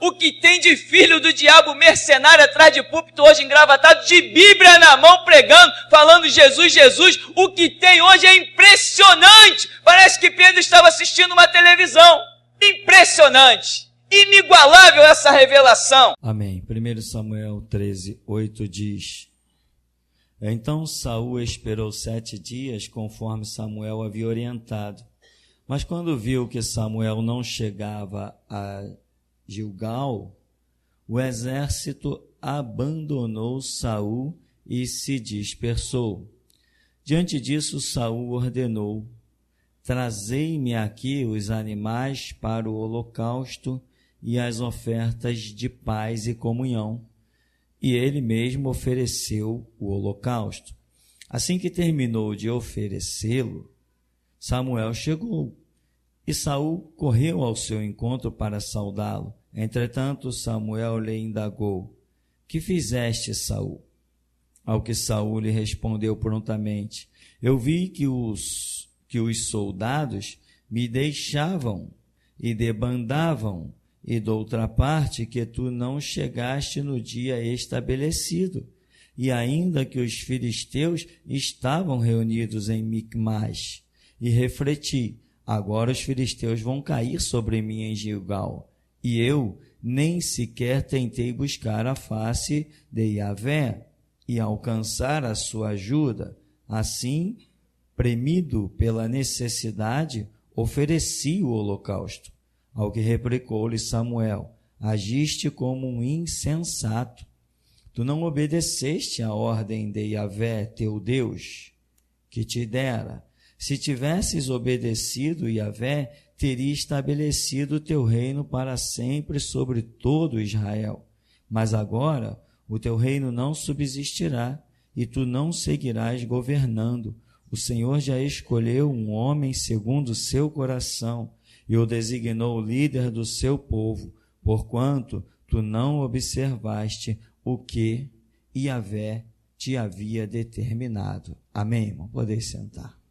O que tem de filho do diabo mercenário atrás de púlpito hoje engravatado, de Bíblia na mão pregando, falando Jesus, Jesus. O que tem hoje é impressionante. Parece que Pedro estava assistindo uma televisão. Impressionante. Inigualável essa revelação. Amém. 1 Samuel 13:8 diz: Então Saul esperou 7 dias, conforme Samuel havia orientado. Mas quando viu que Samuel não chegava a Gilgal, o exército abandonou Saul e se dispersou. Diante disso, Saul ordenou: Trazei-me aqui os animais para o holocausto e as ofertas de paz e comunhão. E ele mesmo ofereceu o holocausto. Assim que terminou de oferecê-lo, Samuel chegou, e Saul correu ao seu encontro para saudá-lo. Entretanto, Samuel lhe indagou: Que fizeste, Saul? Ao que Saul lhe respondeu prontamente: Eu vi que os soldados me deixavam e debandavam, e doutra parte que tu não chegaste no dia estabelecido, e ainda que os filisteus estavam reunidos em Micmas. E refleti: agora os filisteus vão cair sobre mim em Gilgal, e eu nem sequer tentei buscar a face de Yahvé e alcançar a sua ajuda. Assim, premido pela necessidade, ofereci o holocausto. Ao que replicou-lhe Samuel: Agiste como um insensato. Tu não obedeceste à ordem de Yahvé, teu Deus, que te dera. Se tivesses obedecido Yahvé, teria estabelecido o teu reino para sempre sobre todo Israel. Mas agora o teu reino não subsistirá, e tu não seguirás governando. O Senhor já escolheu um homem segundo o seu coração, e o designou líder do seu povo, porquanto tu não observaste o que Yahvé te havia determinado. Amém, irmão? Podeis sentar.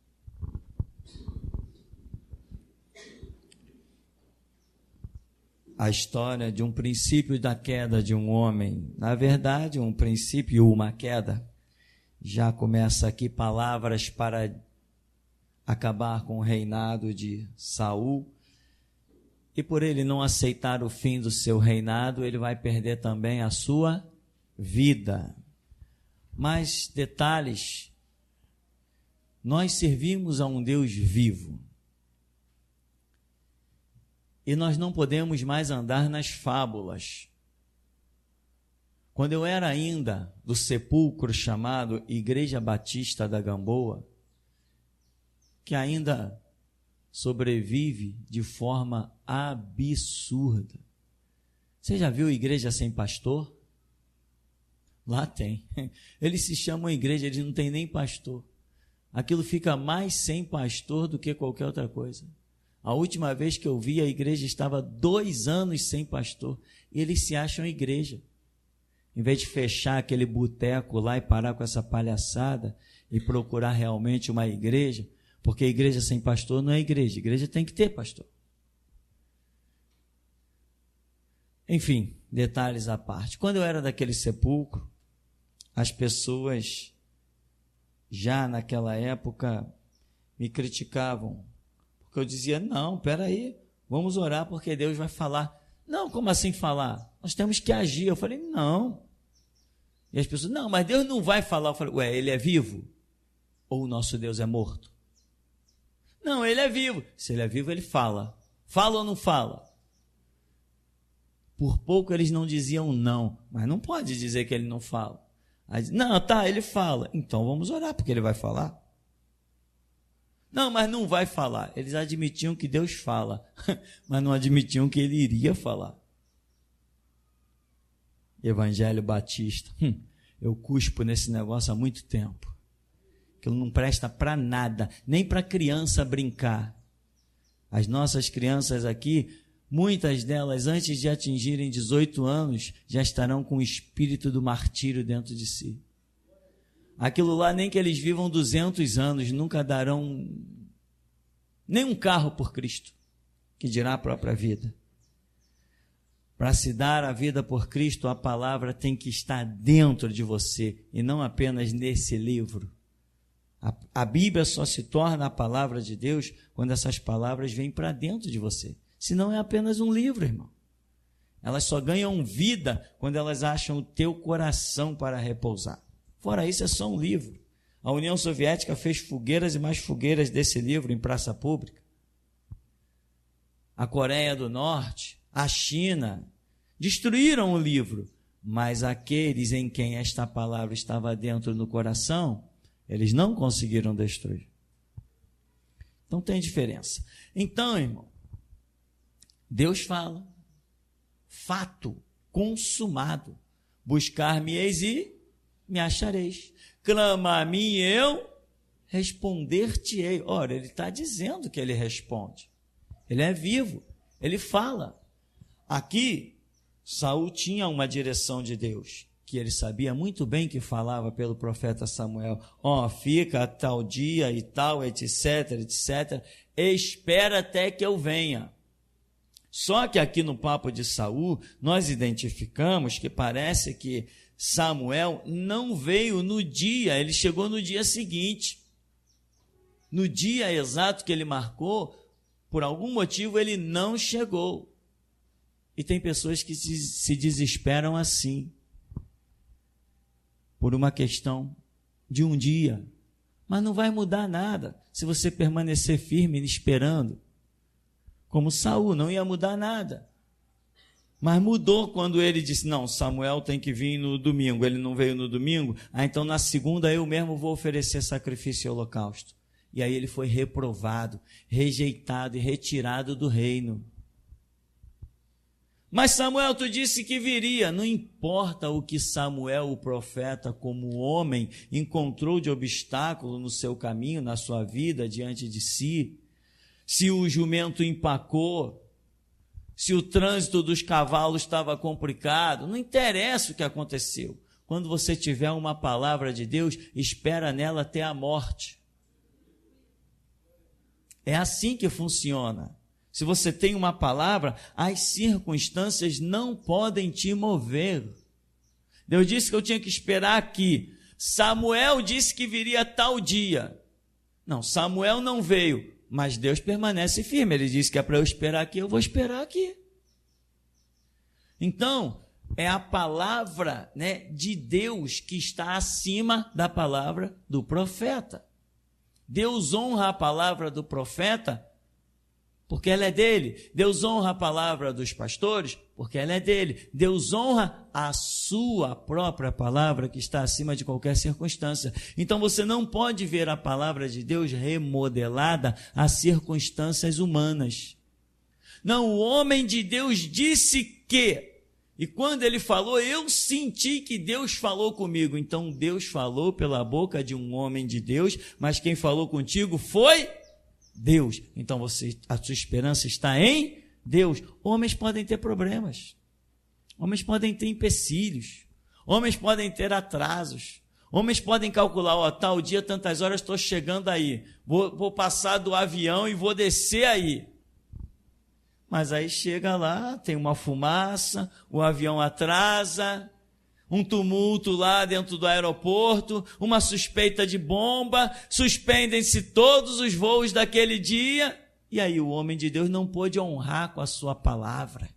A história de um princípio da queda de um homem, na verdade, um princípio e uma queda. Já começa aqui palavras para acabar com o reinado de Saul. E por ele não aceitar o fim do seu reinado, ele vai perder também a sua vida. Mais detalhes: nós servimos a um Deus vivo. E nós não podemos mais andar nas fábulas. Quando eu era ainda do sepulcro chamado Igreja Batista da Gamboa, que ainda sobrevive de forma absurda. Você já viu igreja sem pastor? Lá tem. Eles se chamam igreja, eles não têm nem pastor. Aquilo fica mais sem pastor do que qualquer outra coisa. A última vez que eu vi, a igreja estava 2 anos sem pastor. E eles se acham igreja. Em vez de fechar aquele boteco lá e parar com essa palhaçada e procurar realmente uma igreja, porque a igreja sem pastor não é igreja. A igreja tem que ter pastor. Enfim, detalhes à parte. Quando eu era daquele sepulcro, as pessoas já naquela época me criticavam. Porque eu dizia: não, peraí, vamos orar porque Deus vai falar. Não, como assim falar? Nós temos que agir. Eu falei: não. E as pessoas: não, mas Deus não vai falar. Eu falei: ué, ele é vivo? Ou o nosso Deus é morto? Não, ele é vivo. Se ele é vivo, ele fala. Fala ou não fala? Por pouco eles não diziam não, mas não pode dizer que ele não fala. Aí, não, tá, ele fala. Então vamos orar, porque ele vai falar. Não, mas não vai falar. Eles admitiam que Deus fala, mas não admitiam que ele iria falar. Evangelho Batista. Eu cuspo nesse negócio há muito tempo. Aquilo não presta para nada, nem para criança brincar. As nossas crianças aqui, muitas delas, antes de atingirem 18 anos, já estarão com o espírito do martírio dentro de si. Aquilo lá, nem que eles vivam 200 anos, nunca darão nem um carro por Cristo, que dirá a própria vida. Para se dar a vida por Cristo, a palavra tem que estar dentro de você e não apenas nesse livro. A Bíblia só se torna a palavra de Deus quando essas palavras vêm para dentro de você. Senão é apenas um livro, irmão. Elas só ganham vida quando elas acham o teu coração para repousar. Fora isso, é só um livro. A União Soviética fez fogueiras e mais fogueiras desse livro em praça pública. A Coreia do Norte, a China, destruíram o livro, mas aqueles em quem esta palavra estava dentro do coração, eles não conseguiram destruir. Então tem diferença. Então, irmão, Deus fala, fato consumado, buscar-me-eis e me achareis, clama a mim e eu responder-te-ei. Ora, ele está dizendo que ele responde, ele é vivo, ele fala. Aqui, Saul tinha uma direção de Deus, que ele sabia muito bem que falava pelo profeta Samuel. Fica tal dia e tal, etc, etc, espera até que eu venha. Só que aqui no papo de Saul, nós identificamos que parece que Samuel não veio no dia, ele chegou no dia seguinte. No dia exato que ele marcou, por algum motivo ele não chegou. E tem pessoas que se desesperam assim, por uma questão de um dia. Mas não vai mudar nada se você permanecer firme esperando. Como Saul, não ia mudar nada. Mas mudou quando ele disse, não, Samuel tem que vir no domingo. Ele não veio no domingo, então na segunda eu mesmo vou oferecer sacrifício e holocausto. E aí ele foi reprovado, rejeitado e retirado do reino. Mas Samuel, tu disse que viria. Não importa o que Samuel, o profeta, como homem, encontrou de obstáculo no seu caminho, na sua vida, diante de si. Se o jumento empacou, se o trânsito dos cavalos estava complicado, não interessa o que aconteceu. Quando você tiver uma palavra de Deus, espera nela até a morte. É assim que funciona. Se você tem uma palavra, as circunstâncias não podem te mover. Deus disse que eu tinha que esperar aqui. Samuel disse que viria tal dia. Não, Samuel não veio, mas Deus permanece firme. Ele disse que é para eu esperar aqui, eu vou esperar aqui. Então, é a palavra, de Deus que está acima da palavra do profeta. Deus honra a palavra do profeta porque ela é dele. Deus honra a palavra dos pastores, porque ela é dele. Deus honra a sua própria palavra, que está acima de qualquer circunstância. Então você não pode ver a palavra de Deus remodelada a circunstâncias humanas. Não, o homem de Deus disse que, e quando ele falou, eu senti que Deus falou comigo. Então Deus falou pela boca de um homem de Deus, mas quem falou contigo foi Deus. Então a sua esperança está em Deus. Homens podem ter problemas, homens podem ter empecilhos, homens podem ter atrasos, homens podem calcular, tal dia, tantas horas, estou chegando aí, vou passar do avião e vou descer aí. Mas aí chega lá, tem uma fumaça, o avião atrasa, um tumulto lá dentro do aeroporto, uma suspeita de bomba, suspendem-se todos os voos daquele dia, e aí o homem de Deus não pôde honrar com a sua palavra.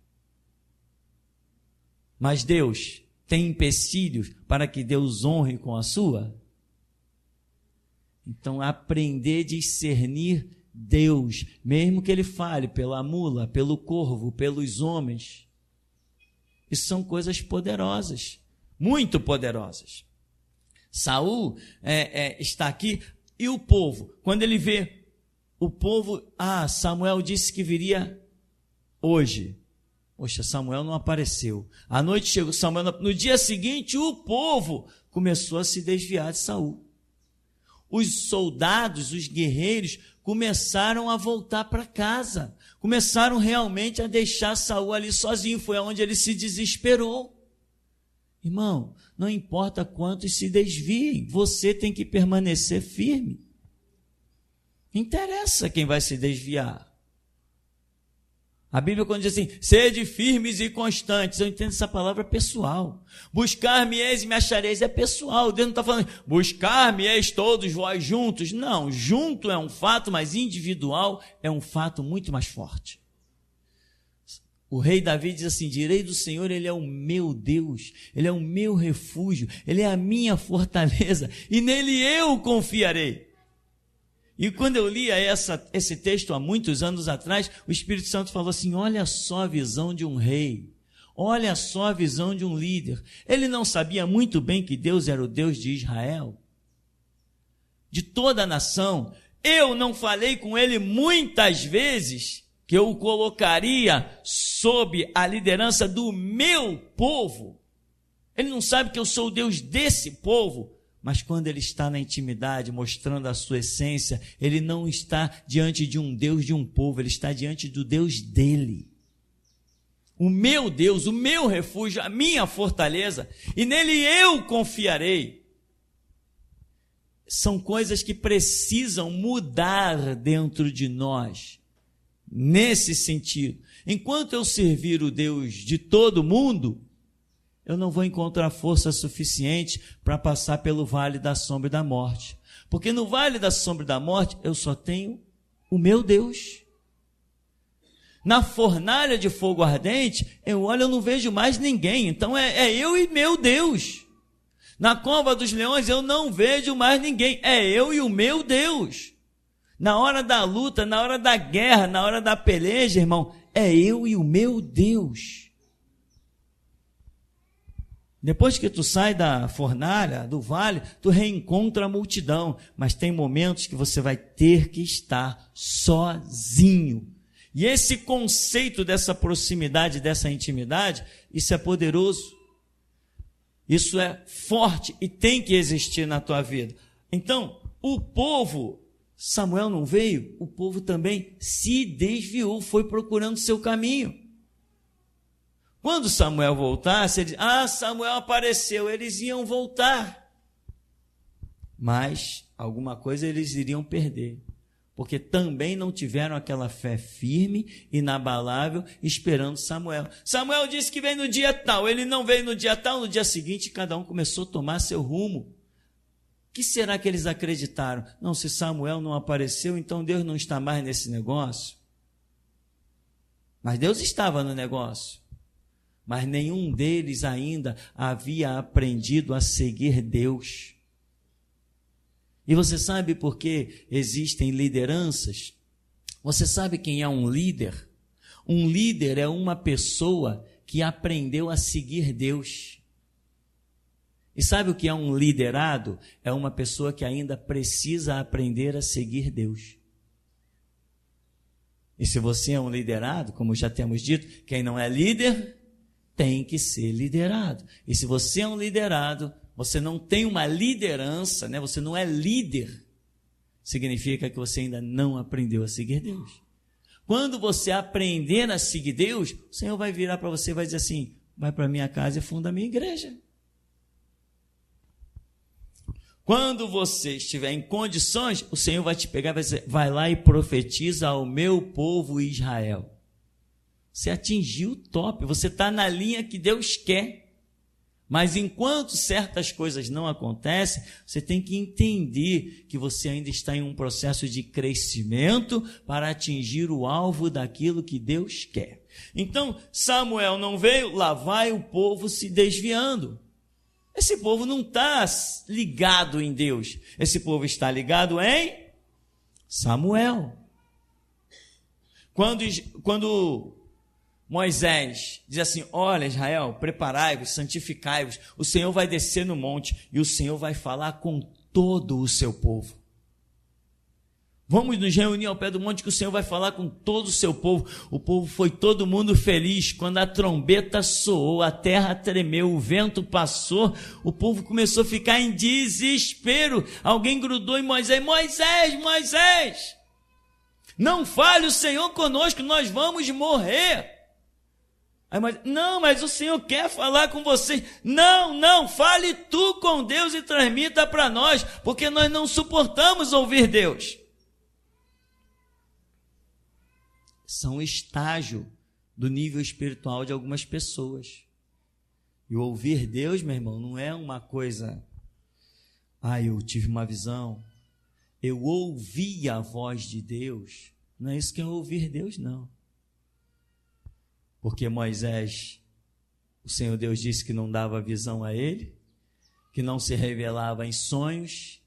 Mas Deus tem empecilhos para que Deus honre com a sua? Então, aprender a discernir Deus, mesmo que ele fale pela mula, pelo corvo, pelos homens, isso são coisas poderosas, muito poderosas. Saul está aqui, e o povo, quando ele vê o povo, Samuel disse que viria hoje. Poxa, Samuel não apareceu. À noite chegou Samuel, no dia seguinte o povo começou a se desviar de Saul. Os soldados, os guerreiros, começaram a voltar para casa, começaram realmente a deixar Saul ali sozinho, foi onde ele se desesperou. Irmão, não importa quantos se desviem, você tem que permanecer firme. Não interessa quem vai se desviar. A Bíblia, quando diz assim, sede firmes e constantes, eu entendo essa palavra pessoal. Buscar-me-eis e me achareis é pessoal. Deus não está falando, buscar-me-eis todos vós juntos. Não, junto é um fato, mas individual é um fato muito mais forte. O rei Davi diz assim, direi do Senhor, Ele é o meu Deus, Ele é o meu refúgio, Ele é a minha fortaleza, e nele eu confiarei. E quando eu lia esse texto há muitos anos atrás, o Espírito Santo falou assim, olha só a visão de um rei, olha só a visão de um líder. Ele não sabia muito bem que Deus era o Deus de Israel, de toda a nação. Eu não falei com ele muitas vezes que eu o colocaria sob a liderança do meu povo. Ele não sabe que eu sou o Deus desse povo. Mas quando ele está na intimidade, mostrando a sua essência, ele não está diante de um Deus de um povo, ele está diante do Deus dele. O meu Deus, o meu refúgio, a minha fortaleza, e nele eu confiarei. São coisas que precisam mudar dentro de nós, nesse sentido. Enquanto eu servir o Deus de todo mundo, eu não vou encontrar força suficiente para passar pelo vale da sombra e da morte. Porque no vale da sombra e da morte, eu só tenho o meu Deus. Na fornalha de fogo ardente, eu olho, eu não vejo mais ninguém. Então é eu e meu Deus. Na cova dos leões, eu não vejo mais ninguém. É eu e o meu Deus. Na hora da luta, na hora da guerra, na hora da peleja, irmão, é eu e o meu Deus. Depois que tu sai da fornalha, do vale, tu reencontra a multidão, mas tem momentos que você vai ter que estar sozinho. E esse conceito dessa proximidade, dessa intimidade, isso é poderoso, isso é forte e tem que existir na tua vida. Então, o povo, Samuel não veio, o povo também se desviou, foi procurando seu caminho. Quando Samuel voltasse, ele diz, Samuel apareceu, eles iam voltar. Mas alguma coisa eles iriam perder, porque também não tiveram aquela fé firme, inabalável, esperando Samuel. Samuel disse que vem no dia tal, ele não veio no dia tal, no dia seguinte cada um começou a tomar seu rumo. O que será que eles acreditaram? Não, se Samuel não apareceu, então Deus não está mais nesse negócio. Mas Deus estava no negócio. Mas nenhum deles ainda havia aprendido a seguir Deus. E você sabe por que existem lideranças? Você sabe quem é um líder? Um líder é uma pessoa que aprendeu a seguir Deus. E sabe o que é um liderado? É uma pessoa que ainda precisa aprender a seguir Deus. E se você é um liderado, como já temos dito, quem não é líder tem que ser liderado. E se você é um liderado, você não tem uma liderança, né? Você não é líder, significa que você ainda não aprendeu a seguir Deus. Quando você aprender a seguir Deus, o Senhor vai virar para você e vai dizer assim, vai para a minha casa e funda a minha igreja. Quando você estiver em condições, o Senhor vai te pegar e vai dizer, vai lá e profetiza ao meu povo Israel. Você atingiu o top, você está na linha que Deus quer. Mas enquanto certas coisas não acontecem, você tem que entender que você ainda está em um processo de crescimento para atingir o alvo daquilo que Deus quer. Então, Samuel não veio, lá vai o povo se desviando. Esse povo não está ligado em Deus, esse povo está ligado em Samuel. Quando Moisés diz assim, olha Israel, preparai-vos, santificai-vos, o Senhor vai descer no monte e o Senhor vai falar com todo o seu povo. Vamos nos reunir ao pé do monte que o Senhor vai falar com todo o seu povo. O povo foi todo mundo feliz. Quando a trombeta soou, a terra tremeu, o vento passou, o povo começou a ficar em desespero. Alguém grudou em Moisés, Moisés, não fale o Senhor conosco, nós vamos morrer. Aí Moisés, não, mas o Senhor quer falar com você. Não, fale tu com Deus e transmita para nós, porque nós não suportamos ouvir Deus. São estágios do nível espiritual de algumas pessoas. E o ouvir Deus, meu irmão, não é uma coisa, eu tive uma visão, eu ouvi a voz de Deus. Não é isso que é ouvir Deus, não. Porque Moisés, o Senhor Deus disse que não dava visão a ele, que não se revelava em sonhos.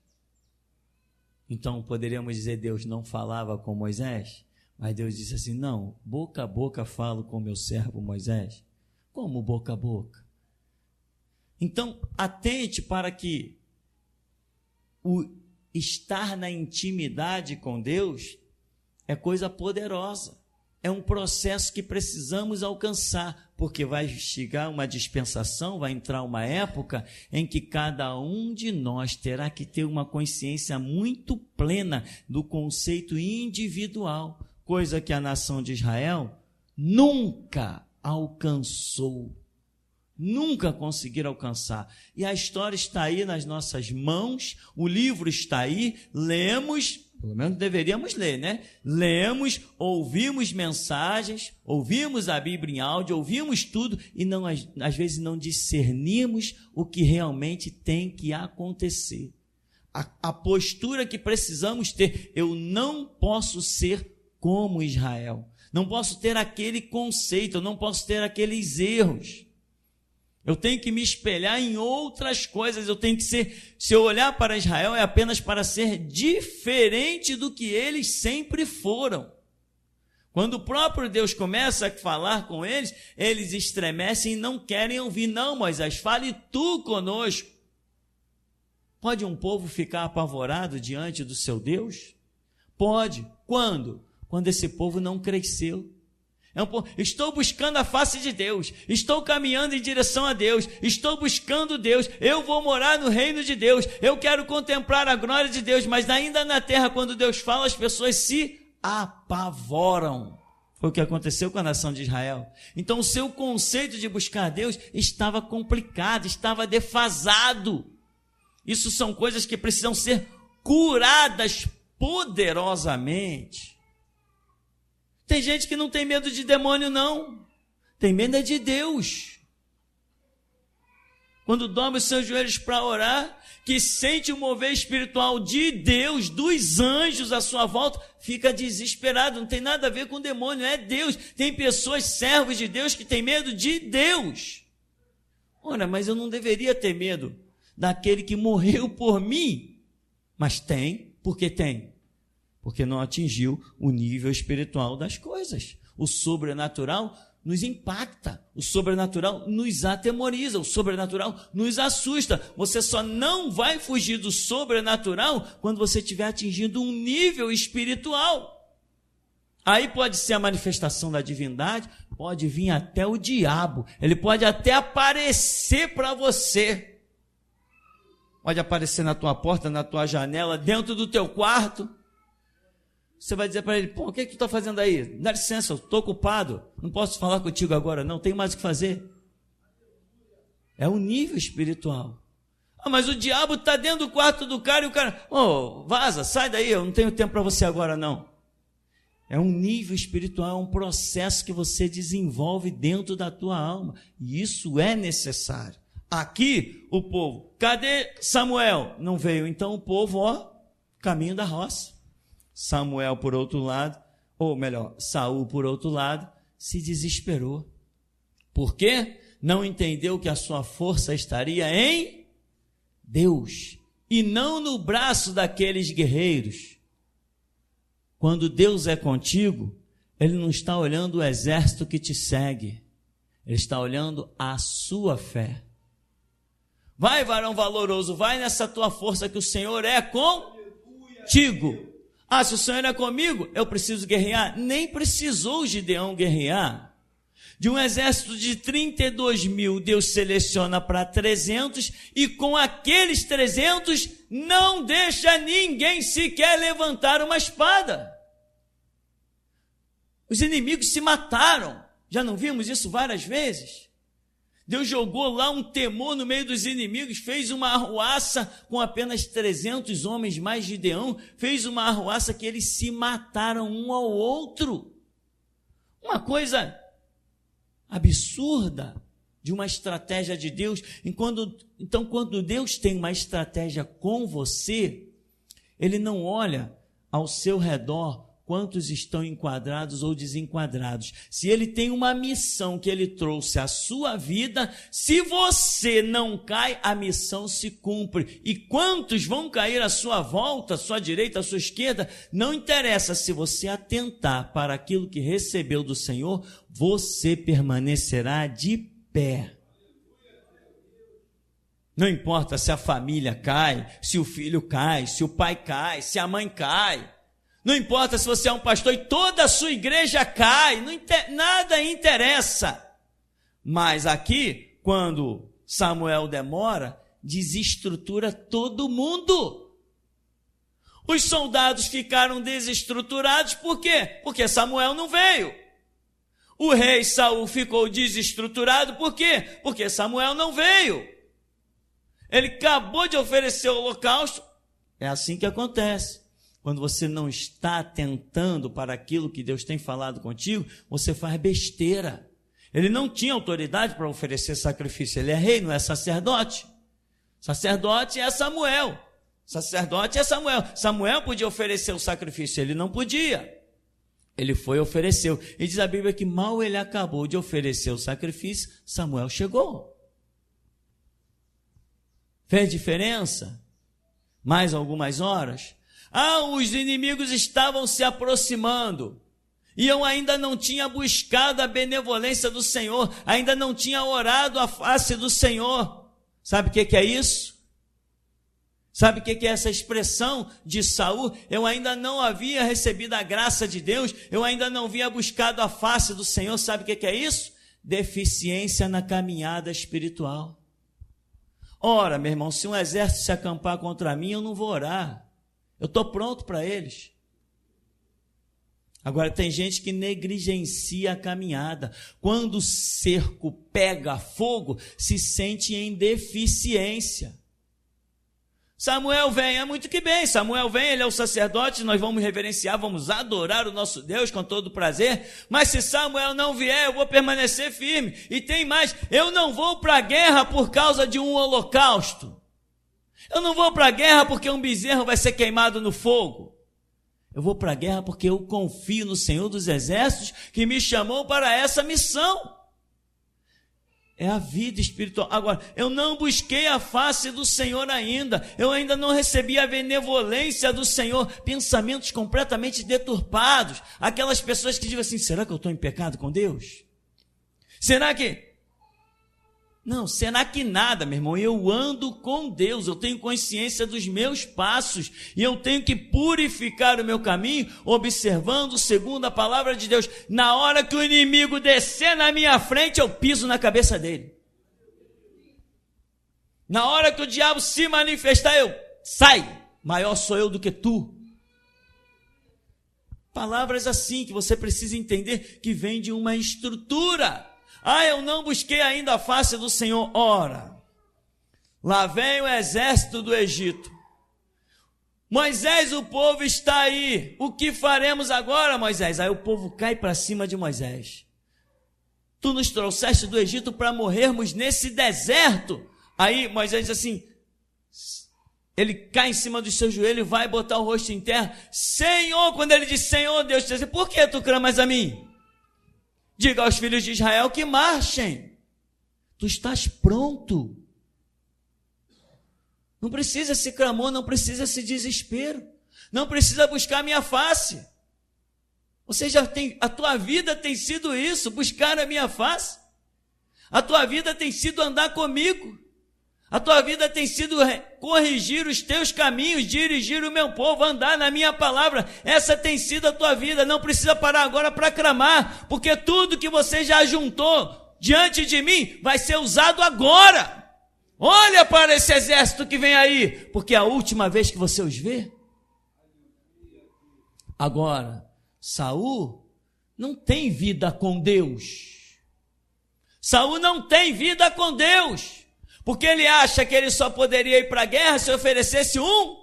Então poderíamos dizer, Deus não falava com Moisés? Mas Deus disse assim, não, boca a boca falo com meu servo Moisés. Como boca a boca? Então, atente para que o estar na intimidade com Deus é coisa poderosa. É um processo que precisamos alcançar, porque vai chegar uma dispensação, vai entrar uma época em que cada um de nós terá que ter uma consciência muito plena do conceito individual, coisa que a nação de Israel nunca alcançou. Nunca conseguiram alcançar. E a história está aí nas nossas mãos, o livro está aí, lemos, pelo menos deveríamos ler, né? Lemos, ouvimos mensagens, ouvimos a Bíblia em áudio, ouvimos tudo e não, às vezes não discernimos o que realmente tem que acontecer. A postura que precisamos ter, eu não posso ser como Israel, não posso ter aquele conceito, eu não posso ter aqueles erros. Eu tenho que me espelhar em outras coisas, eu tenho que ser, se eu olhar para Israel, é apenas para ser diferente do que eles sempre foram. Quando o próprio Deus começa a falar com eles, eles estremecem e não querem ouvir. Não, Moisés, fale tu conosco. Pode um povo ficar apavorado diante do seu Deus? Pode. Quando? Quando esse povo não cresceu. Estou buscando a face de Deus, estou caminhando em direção a Deus, estou buscando Deus, eu vou morar no reino de Deus, eu quero contemplar a glória de Deus, mas ainda na terra, quando Deus fala, as pessoas se apavoram. Foi o que aconteceu com a nação de Israel. Então o seu conceito de buscar Deus estava complicado, estava defasado. Isso são coisas que precisam ser curadas poderosamente. Tem gente que não tem medo de demônio, não. Tem medo é de Deus. Quando dobra os seus joelhos para orar, que sente o mover espiritual de Deus, dos anjos à sua volta, fica desesperado. Não tem nada a ver com demônio, é Deus. Tem pessoas, servos de Deus, que têm medo de Deus. Ora, mas eu não deveria ter medo daquele que morreu por mim. Mas tem, porque tem. Porque não atingiu o nível espiritual das coisas. O sobrenatural nos impacta, o sobrenatural nos atemoriza, o sobrenatural nos assusta. Você só não vai fugir do sobrenatural quando você estiver atingindo um nível espiritual. Aí pode ser a manifestação da divindade, pode vir até o diabo, ele pode até aparecer para você. Pode aparecer na tua porta, na tua janela, dentro do teu quarto. Você vai dizer para ele, o que tu está fazendo aí? Dá licença, eu estou ocupado, não posso falar contigo agora não, tenho mais o que fazer. É um nível espiritual. Mas o diabo está dentro do quarto do cara e o cara, vaza, sai daí, eu não tenho tempo para você agora não. É um nível espiritual, é um processo que você desenvolve dentro da tua alma, e isso é necessário. Aqui, o povo, cadê Samuel? Não veio, então o povo, caminho da roça. Samuel, por outro lado, ou melhor, Saul, por outro lado, se desesperou. Por quê? Não entendeu que a sua força estaria em Deus e não no braço daqueles guerreiros. Quando Deus é contigo, Ele não está olhando o exército que te segue, Ele está olhando a sua fé. Vai, varão valoroso, vai nessa tua força que o Senhor é contigo. Se o Senhor é comigo, eu preciso guerrear. Nem precisou Gideão guerrear. De um exército de 32 mil, Deus seleciona para 300, e com aqueles 300, não deixa ninguém sequer levantar uma espada. Os inimigos se mataram. Já não vimos isso várias vezes? Deus jogou lá um temor no meio dos inimigos, fez uma arruaça com apenas 300 homens mais Gideão, fez uma arruaça que eles se mataram um ao outro. Uma coisa absurda de uma estratégia de Deus. Então, quando Deus tem uma estratégia com você, Ele não olha ao seu redor quantos estão enquadrados ou desenquadrados. Se Ele tem uma missão que Ele trouxe à sua vida, se você não cai, a missão se cumpre. E quantos vão cair à sua volta, à sua direita, à sua esquerda, não interessa. Se você atentar para aquilo que recebeu do Senhor, você permanecerá de pé. Não importa se a família cai, se o filho cai, se o pai cai, se a mãe cai. Não importa se você é um pastor e toda a sua igreja cai, nada interessa. Mas aqui, quando Samuel demora, desestrutura todo mundo. Os soldados ficaram desestruturados, por quê? Porque Samuel não veio. O rei Saul ficou desestruturado, por quê? Porque Samuel não veio. Ele acabou de oferecer o holocausto. É assim que acontece. Quando você não está atentando para aquilo que Deus tem falado contigo, você faz besteira. Ele não tinha autoridade para oferecer sacrifício. Ele é rei, não é sacerdote. Sacerdote é Samuel. Sacerdote é Samuel. Samuel podia oferecer o sacrifício, ele não podia. Ele foi e ofereceu. E diz a Bíblia que mal ele acabou de oferecer o sacrifício, Samuel chegou. Fez diferença? Mais algumas horas? Os inimigos estavam se aproximando, e eu ainda não tinha buscado a benevolência do Senhor, ainda não tinha orado a face do Senhor. Sabe o que é isso? Sabe o que é essa expressão de Saul? Eu ainda não havia recebido a graça de Deus, eu ainda não havia buscado a face do Senhor. Sabe o que é isso? Deficiência na caminhada espiritual. Ora, meu irmão, se um exército se acampar contra mim, eu não vou orar. Eu estou pronto para eles. Agora, tem gente que negligencia a caminhada. Quando o cerco pega fogo, se sente em deficiência. Samuel vem, é muito que bem. Samuel vem, ele é o sacerdote, nós vamos reverenciar, vamos adorar o nosso Deus com todo prazer. Mas se Samuel não vier, eu vou permanecer firme. E tem mais, eu não vou para a guerra por causa de um holocausto. Eu não vou para a guerra porque um bezerro vai ser queimado no fogo. Eu vou para a guerra porque eu confio no Senhor dos Exércitos que me chamou para essa missão. É a vida espiritual. Agora, eu não busquei a face do Senhor ainda. Eu ainda não recebi a benevolência do Senhor. Pensamentos completamente deturpados. Aquelas pessoas que dizem assim, será que eu estou em pecado com Deus? Será que... Não, será que nada, meu irmão? Eu ando com Deus, eu tenho consciência dos meus passos e eu tenho que purificar o meu caminho, observando segundo a palavra de Deus. Na hora que o inimigo descer na minha frente, eu piso na cabeça dele. Na hora que o diabo se manifestar, eu sai, maior sou eu do que tu. Palavras assim que você precisa entender que vem de uma estrutura. Eu não busquei ainda a face do Senhor. Ora, lá vem o exército do Egito. Moisés, o povo está aí. O que faremos agora, Moisés? Aí o povo cai para cima de Moisés. Tu nos trouxeste do Egito para morrermos nesse deserto. Aí Moisés diz assim, ele cai em cima do seu joelho e vai botar o rosto em terra. Senhor, quando ele diz Senhor, Deus diz, por que tu clamas a mim? Diga aos filhos de Israel que marchem. Tu estás pronto. Não precisa esse clamor, não precisa esse desespero. Não precisa buscar a minha face. Você já tem, a tua vida tem sido isso, buscar a minha face. A tua vida tem sido andar comigo. A tua vida tem sido corrigir os teus caminhos, dirigir o meu povo, andar na minha palavra. Essa tem sido a tua vida. Não precisa parar agora para clamar, porque tudo que você já juntou diante de mim vai ser usado agora. Olha para esse exército que vem aí, porque é a última vez que você os vê. Agora, Saul não tem vida com Deus. Saul não tem vida com Deus. Porque ele acha que ele só poderia ir para a guerra se oferecesse um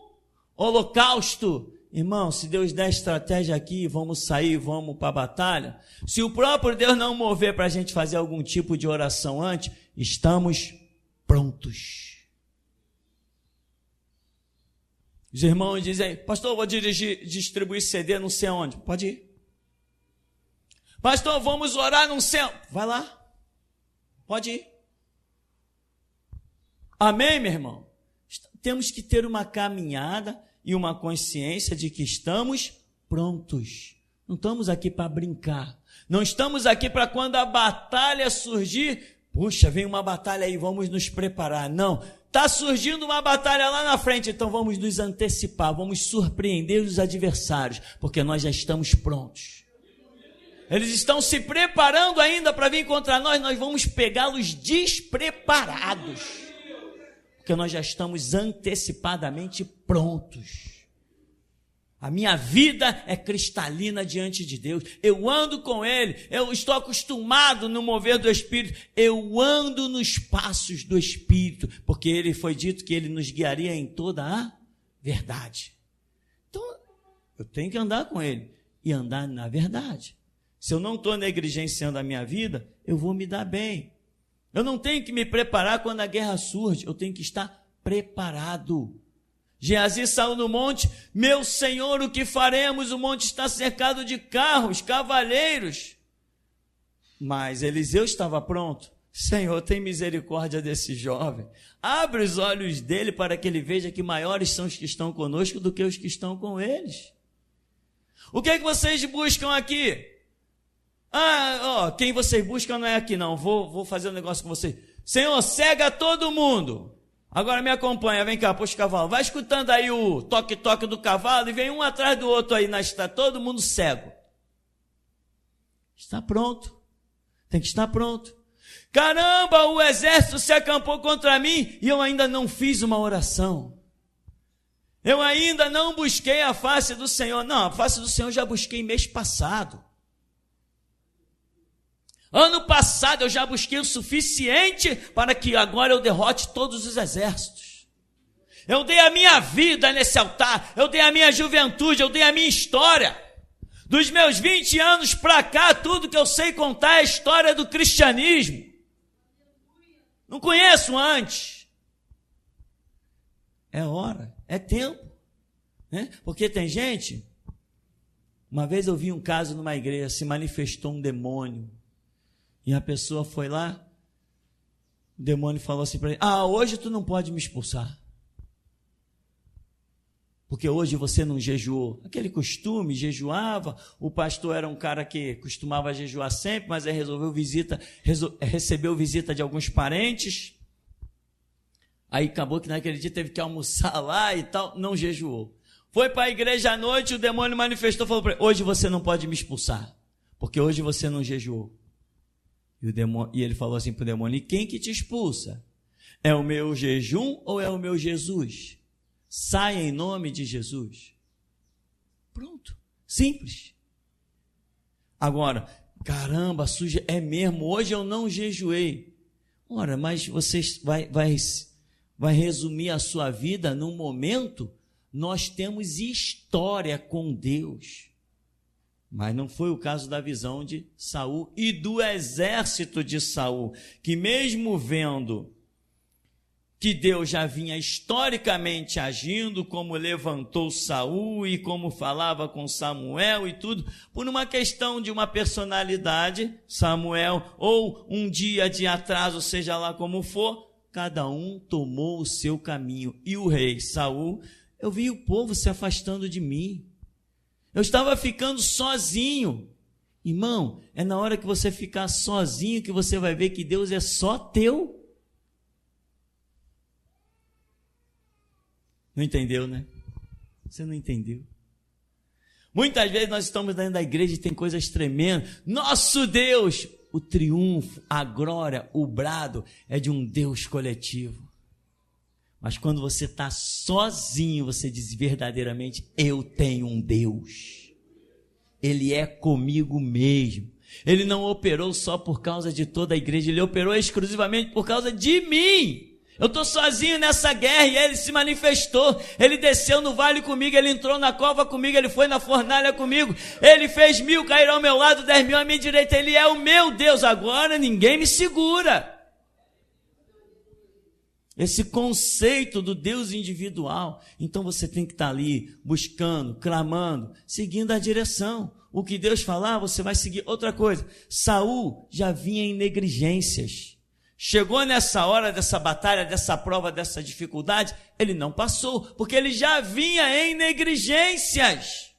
holocausto. Irmão, se Deus der estratégia aqui, vamos sair, vamos para a batalha. Se o próprio Deus não mover para a gente fazer algum tipo de oração antes, estamos prontos. Os irmãos dizem, pastor, eu vou distribuir CD não sei onde. Pode ir. Pastor, vamos orar não sei onde. Vai lá. Pode ir. Amém, meu irmão? Temos que ter uma caminhada e uma consciência de que estamos prontos. Não estamos aqui para brincar. Não estamos aqui para quando a batalha surgir, puxa, vem uma batalha aí, vamos nos preparar. Não, está surgindo uma batalha lá na frente, então vamos nos antecipar, vamos surpreender os adversários, porque nós já estamos prontos. Eles estão se preparando ainda para vir contra nós, nós vamos pegá-los despreparados, porque nós já estamos antecipadamente prontos. A minha vida é cristalina diante de Deus, eu ando com Ele, eu estou acostumado no mover do Espírito, eu ando nos passos do Espírito, porque Ele foi dito que Ele nos guiaria em toda a verdade. Então, eu tenho que andar com Ele e andar na verdade. Se eu não estou negligenciando a minha vida, eu vou me dar bem. Eu não tenho que me preparar quando a guerra surge, eu tenho que estar preparado. Geazi saiu no monte, meu Senhor, o que faremos? O monte está cercado de carros, cavaleiros. Mas Eliseu estava pronto. Senhor, tem misericórdia desse jovem. Abre os olhos dele para que ele veja que maiores são os que estão conosco do que os que estão com eles. O que é que vocês buscam aqui? Quem vocês buscam não é aqui não, vou fazer um negócio com vocês. Senhor, cega todo mundo. Agora me acompanha, vem cá, puxa o cavalo. Vai escutando aí o toque-toque do cavalo e vem um atrás do outro aí, está todo mundo cego. Está pronto, tem que estar pronto. Caramba, o exército se acampou contra mim e eu ainda não fiz uma oração. Eu ainda não busquei a face do Senhor. Não, a face do Senhor eu já busquei mês passado. Ano passado eu já busquei o suficiente para que agora eu derrote todos os exércitos. Eu dei a minha vida nesse altar, eu dei a minha juventude, eu dei a minha história. Dos meus 20 anos para cá, tudo que eu sei contar é a história do cristianismo. Não conheço antes. É hora, é tempo, né? Porque tem gente, uma vez eu vi um caso numa igreja, se manifestou um demônio. E a pessoa foi lá, o demônio falou assim para ele, hoje tu não pode me expulsar. Porque hoje você não jejuou. Aquele costume, jejuava, o pastor era um cara que costumava jejuar sempre, mas aí recebeu visita de alguns parentes. Aí acabou que naquele dia teve que almoçar lá e tal, não jejuou. Foi para a igreja à noite, o demônio manifestou, falou para ele, hoje você não pode me expulsar, porque hoje você não jejuou. E ele falou assim para o demônio, e quem que te expulsa? É o meu jejum ou é o meu Jesus? Sai em nome de Jesus. Pronto, simples. Agora, caramba, suja, é mesmo, hoje eu não jejuei. Ora, mas você vai resumir a sua vida num momento, nós temos história com Deus. Mas não foi o caso da visão de Saul e do exército de Saul, que mesmo vendo que Deus já vinha historicamente agindo, como levantou Saul e como falava com Samuel e tudo, por uma questão de uma personalidade, Samuel, ou um dia de atraso, seja lá como for, cada um tomou o seu caminho. E o rei Saul, eu vi o povo se afastando de mim. Eu estava ficando sozinho. Irmão, é na hora que você ficar sozinho que você vai ver que Deus é só teu. Não entendeu, né? Você não entendeu. Muitas vezes nós estamos dentro da igreja e tem coisas tremendas. Nosso Deus, o triunfo, a glória, o brado é de um Deus coletivo. Mas quando você está sozinho, você diz verdadeiramente, eu tenho um Deus. Ele é comigo mesmo. Ele não operou só por causa de toda a igreja, ele operou exclusivamente por causa de mim. Eu estou sozinho nessa guerra e ele se manifestou. Ele desceu no vale comigo, ele entrou na cova comigo, ele foi na fornalha comigo. Ele fez 1000 cair ao meu lado, 10.000 à minha direita. Ele é o meu Deus. Agora ninguém me segura. Esse conceito do Deus individual. Então você tem que estar ali buscando, clamando, seguindo a direção. O que Deus falar, você vai seguir. Outra coisa, Saul já vinha em negligências. Chegou nessa hora dessa batalha, dessa prova, dessa dificuldade, ele não passou, porque ele já vinha em negligências.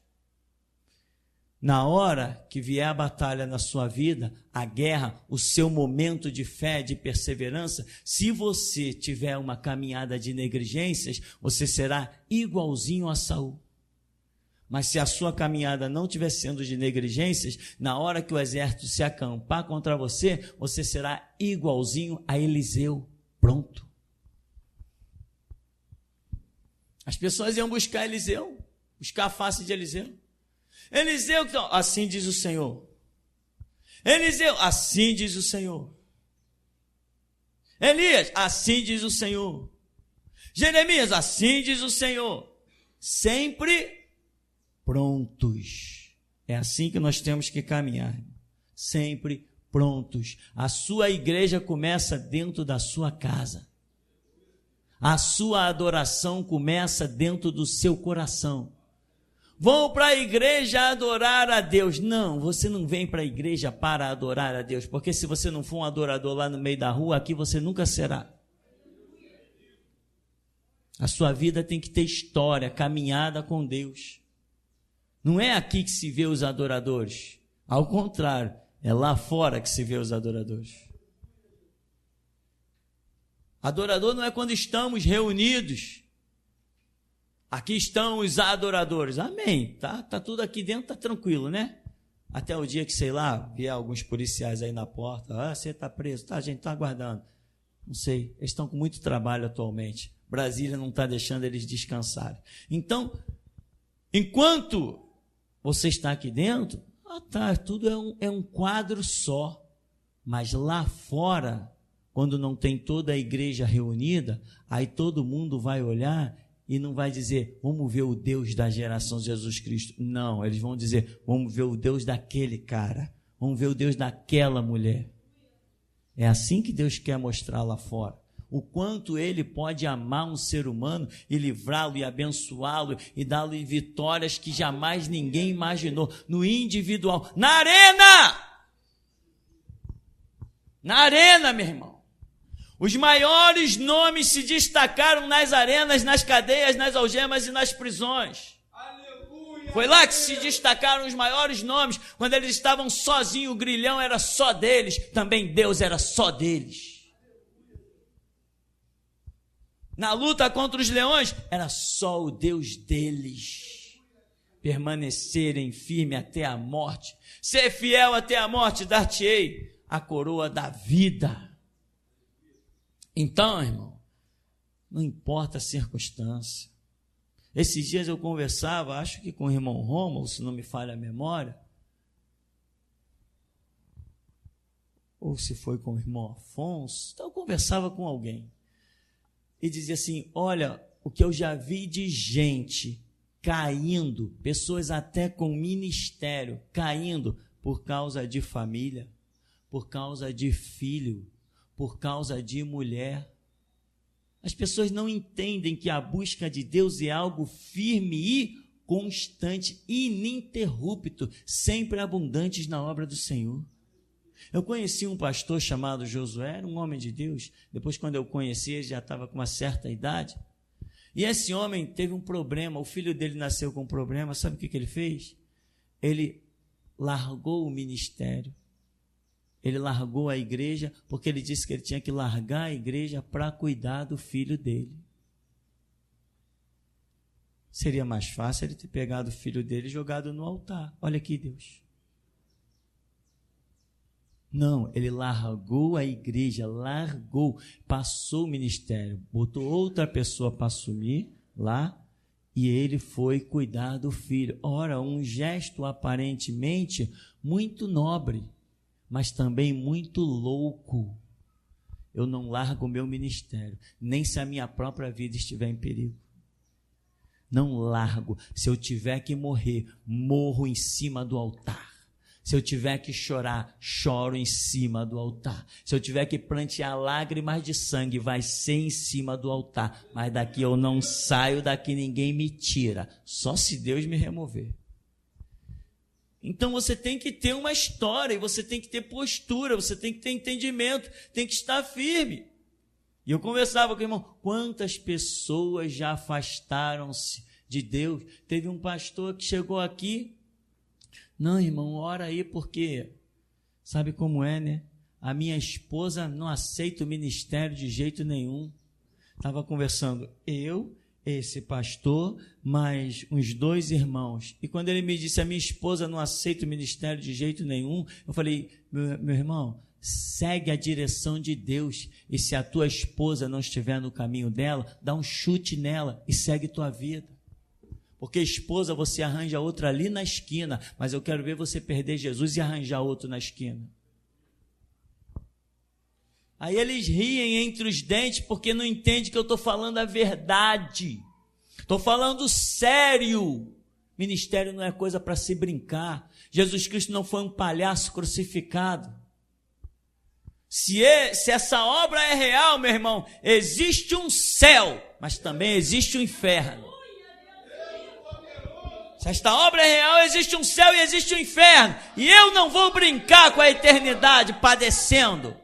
Na hora que vier a batalha na sua vida, a guerra, o seu momento de fé, de perseverança, se você tiver uma caminhada de negligências, você será igualzinho a Saul. Mas se a sua caminhada não estiver sendo de negligências, na hora que o exército se acampar contra você, você será igualzinho a Eliseu. Pronto. As pessoas iam buscar Eliseu, buscar a face de Eliseu. Eliseu, assim diz o Senhor. Eliseu, assim diz o Senhor. Elias, assim diz o Senhor. Jeremias, assim diz o Senhor. Sempre prontos. É assim que nós temos que caminhar. Sempre prontos. A sua igreja começa dentro da sua casa. A sua adoração começa dentro do seu coração. Vão para a igreja adorar a Deus. Não, você não vem para a igreja para adorar a Deus, porque se você não for um adorador lá no meio da rua, aqui você nunca será. A sua vida tem que ter história, caminhada com Deus. Não é aqui que se vê os adoradores. Ao contrário, é lá fora que se vê os adoradores. Adorador não é quando estamos reunidos. Aqui estão os adoradores. Amém. Tá tudo aqui dentro, tá tranquilo, né? Até o dia que, sei lá, vier alguns policiais aí na porta. Você está preso. Tá, a gente está aguardando. Não sei. Eles estão com muito trabalho atualmente. Brasília não está deixando eles descansarem. Então, enquanto você está aqui dentro, tudo é um quadro só. Mas lá fora, quando não tem toda a igreja reunida, aí todo mundo vai olhar e não vai dizer, vamos ver o Deus da geração Jesus Cristo. Não, eles vão dizer, vamos ver o Deus daquele cara. Vamos ver o Deus daquela mulher. É assim que Deus quer mostrar lá fora. O quanto Ele pode amar um ser humano e livrá-lo e abençoá-lo e dar-lhe vitórias que jamais ninguém imaginou. No individual, na arena! Na arena, meu irmão. Os maiores nomes se destacaram nas arenas, nas cadeias, nas algemas e nas prisões. Aleluia. Foi lá que se destacaram os maiores nomes. Quando eles estavam sozinhos, o grilhão era só deles. Também Deus era só deles. Na luta contra os leões, era só o Deus deles. Permanecerem firme até a morte. Ser fiel até a morte, dar-te-ei a coroa da vida. Então, irmão, não importa a circunstância. Esses dias eu conversava, acho que com o irmão Rômulo, se não me falha a memória, ou se foi com o irmão Afonso, então eu conversava com alguém e dizia assim, olha, o que eu já vi de gente caindo, pessoas até com ministério, caindo por causa de família, por causa de filho, por causa de mulher. As pessoas não entendem que a busca de Deus é algo firme e constante, ininterrupto, sempre abundantes na obra do Senhor. Eu conheci um pastor chamado Josué, era um homem de Deus. Depois, quando eu conheci, ele já estava com uma certa idade. E esse homem teve um problema, o filho dele nasceu com um problema. Sabe o que ele fez? Ele largou o ministério. Ele largou a igreja porque ele disse que ele tinha que largar a igreja para cuidar do filho dele. Seria mais fácil ele ter pegado o filho dele e jogado no altar. Olha aqui, Deus. Não, ele largou a igreja, passou o ministério, botou outra pessoa para assumir lá e ele foi cuidar do filho. Ora, um gesto aparentemente muito nobre, mas também muito louco. eu não largo o meu ministério, nem se a minha própria vida estiver em perigo. Não largo. Se eu tiver que morrer, morro em cima do altar. Se eu tiver que chorar, choro em cima do altar. Se eu tiver que prantear lágrimas de sangue, vai ser em cima do altar. Mas daqui eu não saio, daqui ninguém me tira. Só se Deus me remover. Então você tem que ter uma história, e você tem que ter postura, você tem que ter entendimento, tem que estar firme. E eu conversava com o irmão, quantas pessoas já afastaram-se de Deus? Teve um pastor que chegou aqui, não, irmão, ora aí, porque sabe como é, né? A minha esposa não aceita o ministério de jeito nenhum. Estava conversando, esse pastor, mais uns 2 irmãos. E quando ele me disse, a minha esposa não aceita o ministério de jeito nenhum, eu falei, meu irmão, segue a direção de Deus, e se a tua esposa não estiver no caminho dela, dá um chute nela e segue tua vida. Porque esposa você arranja outra ali na esquina, mas eu quero ver você perder Jesus e arranjar outro na esquina. Aí eles riem entre os dentes porque não entendem que eu estou falando a verdade. Estou falando sério. Ministério não é coisa para se brincar. Jesus Cristo não foi um palhaço crucificado. Se essa obra é real, meu irmão, existe um céu, mas também existe um inferno. Se esta obra é real, existe um céu e existe um inferno. E eu não vou brincar com a eternidade padecendo.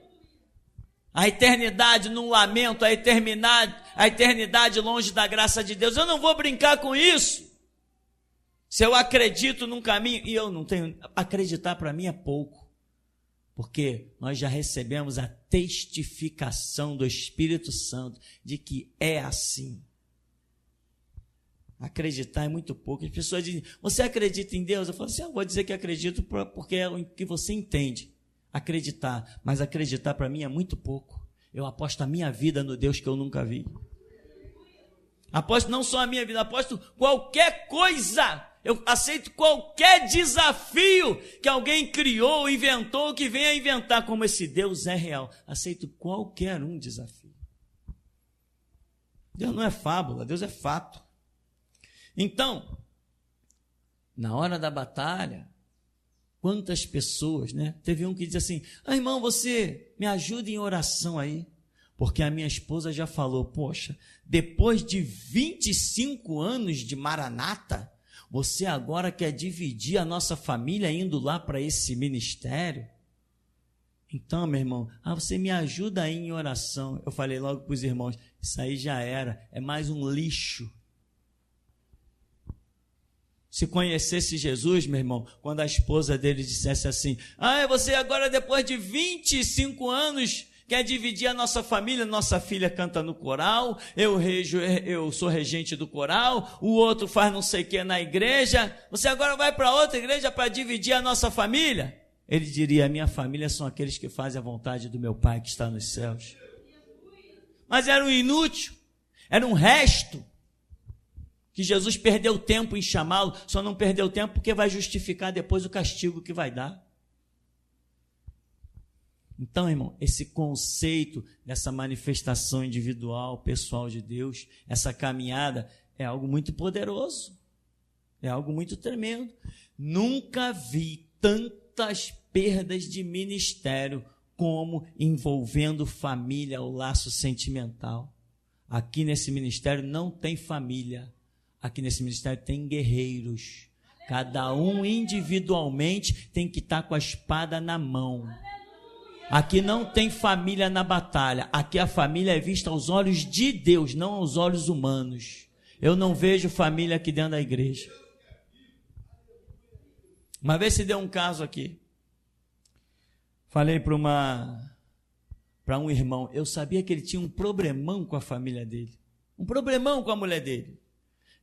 A eternidade num lamento, a eternidade longe da graça de Deus. Eu não vou brincar com isso. Se eu acredito num caminho, e eu não tenho, acreditar para mim é pouco. Porque nós já recebemos a testificação do Espírito Santo de que é assim. Acreditar é muito pouco. As pessoas dizem, você acredita em Deus? Eu falo assim, eu vou dizer que acredito porque é o que você entende. Acreditar, mas acreditar para mim é muito pouco. Eu aposto a minha vida no Deus que eu nunca vi. Aposto não só a minha vida, aposto qualquer coisa. Eu aceito qualquer desafio que alguém criou, inventou, que venha inventar, como esse Deus é real. Aceito qualquer um desafio. Deus não é fábula, Deus é fato. Então, na hora da batalha, quantas pessoas, né? Teve um que disse assim, irmão, você me ajuda em oração aí, porque a minha esposa já falou, poxa, depois de 25 anos de Maranata, você agora quer dividir a nossa família indo lá para esse ministério? Então, meu irmão, você me ajuda aí em oração. Eu falei logo para os irmãos, isso aí já era, é mais um lixo. Se conhecesse Jesus, meu irmão, quando a esposa dele dissesse assim, você agora depois de 25 anos quer dividir a nossa família, nossa filha canta no coral, eu sou regente do coral, o outro faz não sei o que na igreja, você agora vai para outra igreja para dividir a nossa família? Ele diria, a minha família são aqueles que fazem a vontade do meu Pai que está nos céus. Mas era um inútil, era um resto, que Jesus perdeu tempo em chamá-lo, só não perdeu tempo porque vai justificar depois o castigo que vai dar. Então, irmão, esse conceito dessa manifestação individual, pessoal de Deus, essa caminhada é algo muito poderoso, é algo muito tremendo. Nunca vi tantas perdas de ministério como envolvendo família, o laço sentimental. Aqui nesse ministério não tem família. Aqui nesse ministério tem guerreiros. Cada um individualmente tem que estar com a espada na mão. Aqui não tem família na batalha. Aqui a família é vista aos olhos de Deus, não aos olhos humanos. Eu não vejo família aqui dentro da igreja. Uma vez se deu um caso aqui. Falei para um irmão. Eu sabia que ele tinha um problemão com a família dele. Um problemão com a mulher dele.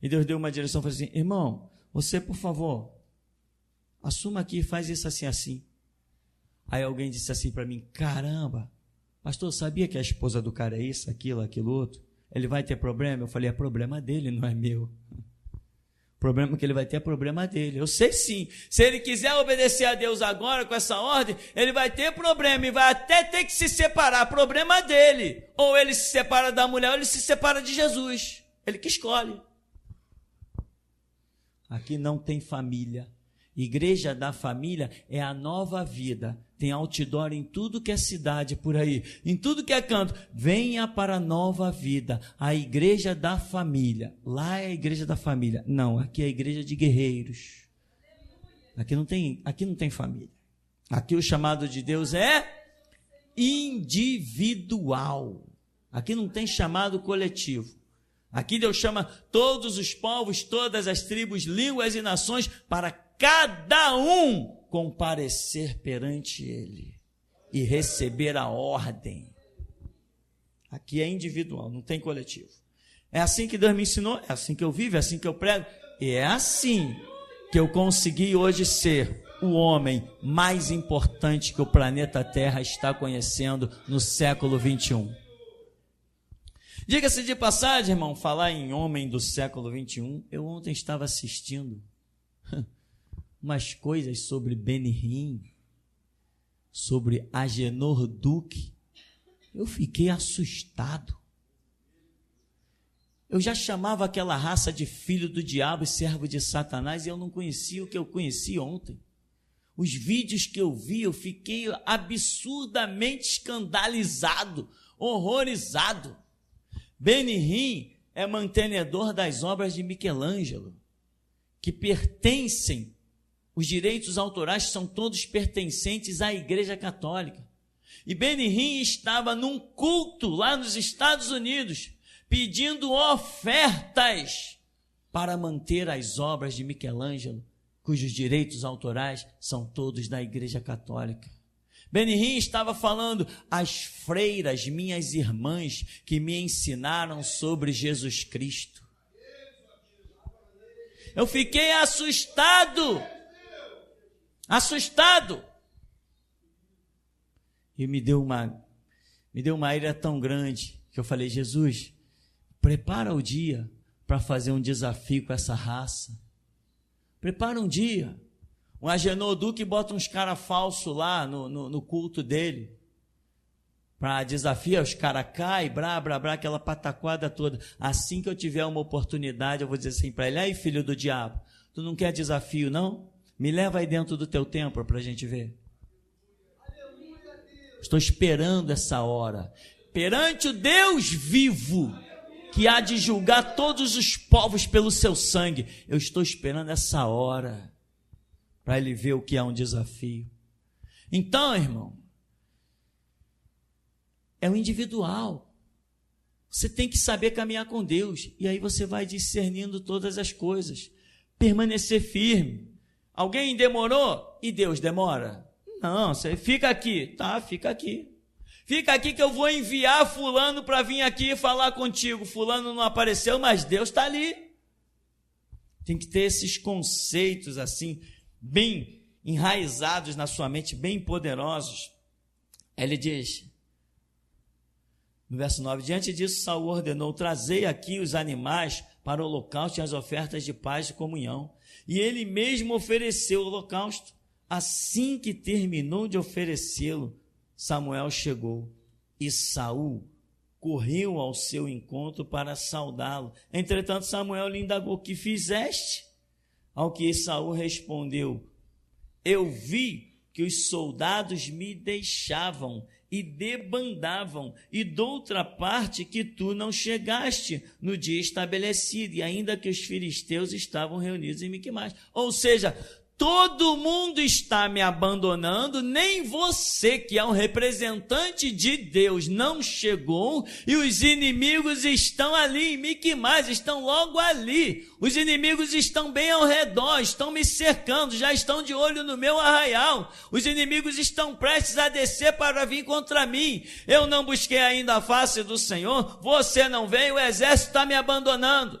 E Deus deu uma direção e falou assim, irmão, você, por favor, assuma aqui e faz isso assim, assim. Aí alguém disse assim para mim, caramba, pastor, sabia que a esposa do cara é isso, aquilo outro? Ele vai ter problema? Eu falei, é problema dele, não é meu. problema que ele vai ter é problema dele. Eu sei sim. Se ele quiser obedecer a Deus agora com essa ordem, ele vai ter problema e vai até ter que se separar. Problema dele. Ou ele se separa da mulher ou ele se separa de Jesus. Ele que escolhe. Aqui não tem família. Igreja da Família é a nova vida. Tem outdoor em tudo que é cidade por aí, em tudo que é canto. Venha para a nova vida, a Igreja da Família. Lá é a Igreja da Família. Não, aqui é a Igreja de Guerreiros. Aqui não tem família. Aqui o chamado de Deus é individual. Aqui não tem chamado coletivo. Aqui Deus chama todos os povos, todas as tribos, línguas e nações para cada um comparecer perante Ele e receber a ordem. Aqui é individual, não tem coletivo. É assim que Deus me ensinou, é assim que eu vivo, é assim que eu prego, e é assim que eu consegui hoje ser o homem mais importante que o planeta Terra está conhecendo no século 21. Diga-se de passagem, irmão, falar em homem do século 21, eu ontem estava assistindo umas coisas sobre Benihim, sobre Agenor Duque. Eu fiquei assustado. Eu já chamava aquela raça de filho do diabo e servo de Satanás, e eu não conhecia o que eu conheci ontem. Os vídeos que eu vi, eu fiquei absurdamente escandalizado, horrorizado. Benihim é mantenedor das obras de Michelangelo, que pertencem, os direitos autorais são todos pertencentes à Igreja Católica. E Benihim estava num culto lá nos Estados Unidos, pedindo ofertas para manter as obras de Michelangelo, cujos direitos autorais são todos da Igreja Católica. Benihim estava falando, as freiras, minhas irmãs, que me ensinaram sobre Jesus Cristo. Eu fiquei assustado. E me deu uma ira tão grande, que eu falei, Jesus, prepara o dia para fazer um desafio com essa raça. Prepara um dia. O Agenor Duque bota uns caras falsos lá no culto dele, para desafiar, os caras caem, brá, aquela pataquada toda. Assim que eu tiver uma oportunidade, eu vou dizer assim para ele, aí filho do diabo, tu não quer desafio não? Me leva aí dentro do teu templo para a gente ver. Estou esperando essa hora, perante o Deus vivo, que há de julgar todos os povos pelo seu sangue. Eu estou esperando essa hora, para ele ver o que é um desafio. Então, irmão, é o individual. Você tem que saber caminhar com Deus, e aí você vai discernindo todas as coisas. Permanecer firme. Alguém demorou e Deus demora? Não, você fica aqui. Tá, fica aqui. Fica aqui que eu vou enviar fulano para vir aqui falar contigo. Fulano não apareceu, mas Deus está ali. Tem que ter esses conceitos assim, bem enraizados na sua mente, bem poderosos. Ele diz, no verso 9, diante disso Saul ordenou, trazei aqui os animais para o holocausto e as ofertas de paz e comunhão. E ele mesmo ofereceu o holocausto. Assim que terminou de oferecê-lo, Samuel chegou e Saul correu ao seu encontro para saudá-lo. Entretanto, Samuel lhe indagou, que fizeste? Ao que Saul respondeu, eu vi que os soldados me deixavam e debandavam, e doutra parte que tu não chegaste no dia estabelecido, e ainda que os filisteus estavam reunidos em Miquimais. Ou seja, todo mundo está me abandonando, nem você, que é um representante de Deus, não chegou, e os inimigos estão ali em Miquimais, estão logo ali. Os inimigos estão bem ao redor, estão me cercando, já estão de olho no meu arraial. Os inimigos estão prestes a descer para vir contra mim. Eu não busquei ainda a face do Senhor, você não veio, o exército está me abandonando.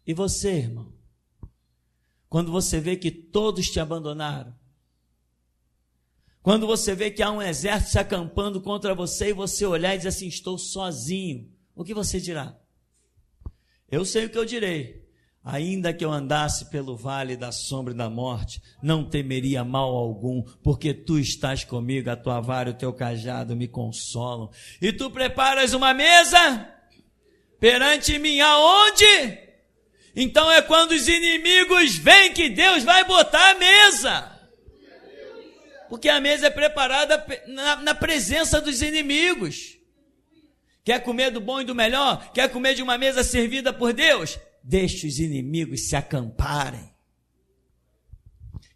E você, irmão? Quando você vê que todos te abandonaram, quando você vê que há um exército se acampando contra você e você olhar e dizer assim, estou sozinho, o que você dirá? Eu sei o que eu direi. Ainda que eu andasse pelo vale da sombra e da morte, não temeria mal algum, porque tu estás comigo, a tua vara e o teu cajado me consolam. E tu preparas uma mesa perante mim, aonde? Então é quando os inimigos vêm que Deus vai botar a mesa. Porque a mesa é preparada na presença dos inimigos. Quer comer do bom e do melhor? Quer comer de uma mesa servida por Deus? Deixe os inimigos se acamparem.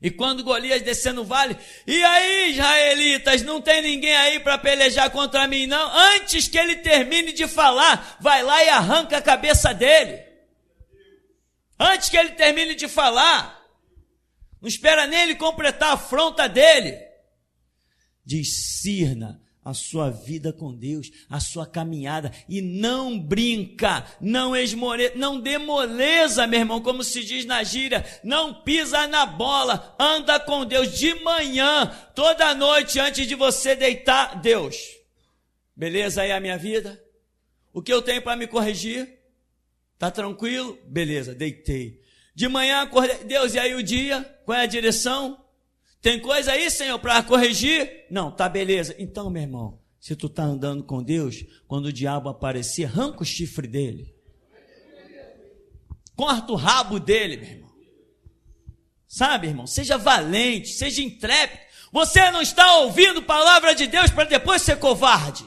E quando Golias descer no vale, e aí, israelitas, não tem ninguém aí para pelejar contra mim, não? Antes que ele termine de falar, vai lá e arranca a cabeça dele. Antes que ele termine de falar, não espera nem ele completar a afronta dele. Discirna a sua vida com Deus, a sua caminhada, e não brinca, não dê moleza, meu irmão, como se diz na gíria, não pisa na bola, anda com Deus de manhã, toda noite antes de você deitar, Deus, beleza aí a minha vida? O que eu tenho para me corrigir? Tá tranquilo? Beleza, deitei. De manhã acordei, Deus, e aí o dia? Qual é a direção? Tem coisa aí, Senhor, para corrigir? Não, tá beleza. Então, meu irmão, se tu tá andando com Deus, quando o diabo aparecer, arranca o chifre dele. Corta o rabo dele, meu irmão. Sabe, irmão? Seja valente, seja intrépido. Você não está ouvindo palavra de Deus para depois ser covarde.